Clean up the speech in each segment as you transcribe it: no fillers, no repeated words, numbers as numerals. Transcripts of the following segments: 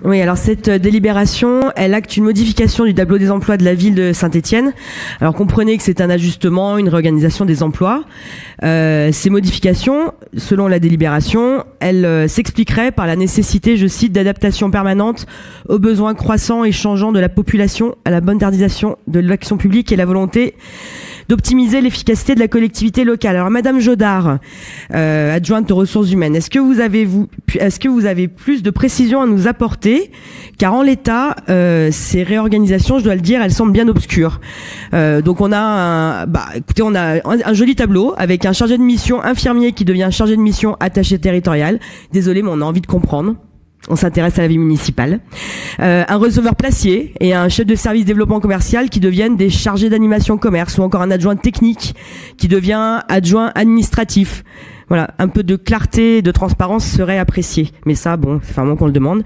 Oui, alors cette délibération, elle acte une modification du tableau des emplois de la ville de Saint-Étienne. Alors comprenez que c'est un ajustement, une réorganisation des emplois. Ces modifications, selon la délibération, elles s'expliqueraient par la nécessité, je cite, d'adaptation permanente aux besoins croissants et changeants de la population, à la modernisation de l'action publique et la volonté d'optimiser l'efficacité de la collectivité locale. Alors Madame Jodard, adjointe aux ressources humaines, est-ce que vous avez plus de précisions à nous apporter? Car en l'état, ces réorganisations, je dois le dire, elles semblent bien obscures. Donc on a un joli tableau avec un chargé de mission infirmier qui devient chargé de mission attaché territorial. Désolé, mais on a envie de comprendre. On s'intéresse à la vie municipale. Un receveur placier et un chef de service développement commercial qui deviennent des chargés d'animation commerce, ou encore un adjoint technique qui devient adjoint administratif. Voilà, un peu de clarté, de transparence serait apprécié. Mais ça, bon, c'est vraiment qu'on le demande.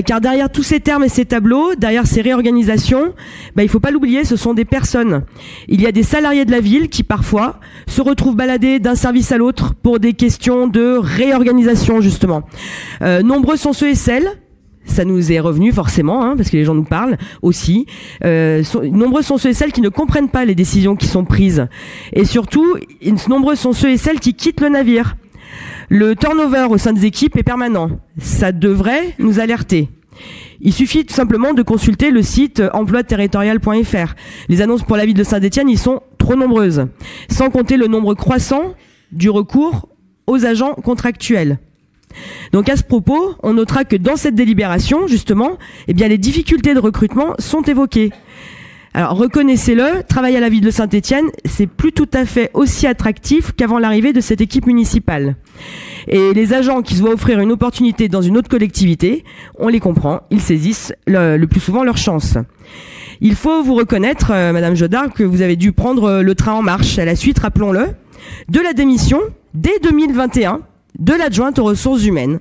Car derrière tous ces termes et ces tableaux, derrière ces réorganisations, il faut pas l'oublier, ce sont des personnes. Il y a des salariés de la ville qui, parfois, se retrouvent baladés d'un service à l'autre pour des questions de réorganisation, justement. Nombreux sont ceux et celles, ça nous est revenu forcément, parce que les gens nous parlent aussi. Nombreux sont ceux et celles qui ne comprennent pas les décisions qui sont prises. Et surtout, nombreux sont ceux et celles qui quittent le navire. Le turnover au sein des équipes est permanent. Ça devrait nous alerter. Il suffit tout simplement de consulter le site emploideterritorial.fr. Les annonces pour la ville de Saint-Étienne y sont trop nombreuses. Sans compter le nombre croissant du recours aux agents contractuels. Donc à ce propos, on notera que dans cette délibération, justement, les difficultés de recrutement sont évoquées. Alors reconnaissez-le, travailler à la ville de Saint-Étienne, c'est plus tout à fait aussi attractif qu'avant l'arrivée de cette équipe municipale. Et les agents qui se voient offrir une opportunité dans une autre collectivité, on les comprend, ils saisissent le plus souvent leur chance. Il faut vous reconnaître, Madame Jodard, que vous avez dû prendre le train en marche à la suite, rappelons-le, de la démission dès 2021 de l'adjointe aux ressources humaines.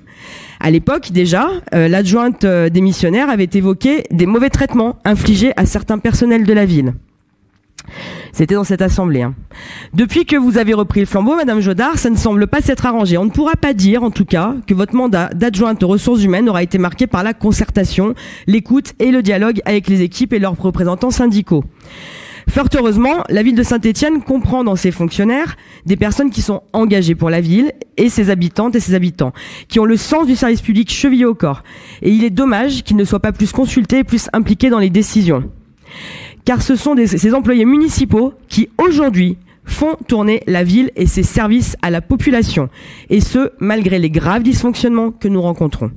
À l'époque, déjà, l'adjointe démissionnaire avait évoqué des mauvais traitements infligés à certains personnels de la ville. C'était dans cette assemblée. Depuis que vous avez repris le flambeau, Madame Jodard, ça ne semble pas s'être arrangé. On ne pourra pas dire, en tout cas, que votre mandat d'adjointe aux ressources humaines aura été marqué par la concertation, l'écoute et le dialogue avec les équipes et leurs représentants syndicaux. Fort heureusement, la ville de Saint-Étienne comprend dans ses fonctionnaires des personnes qui sont engagées pour la ville et ses habitantes et ses habitants, qui ont le sens du service public chevillé au corps. Et il est dommage qu'ils ne soient pas plus consultés et plus impliqués dans les décisions. Car ce sont ces employés municipaux qui, aujourd'hui, font tourner la ville et ses services à la population. Et ce, malgré les graves dysfonctionnements que nous rencontrons.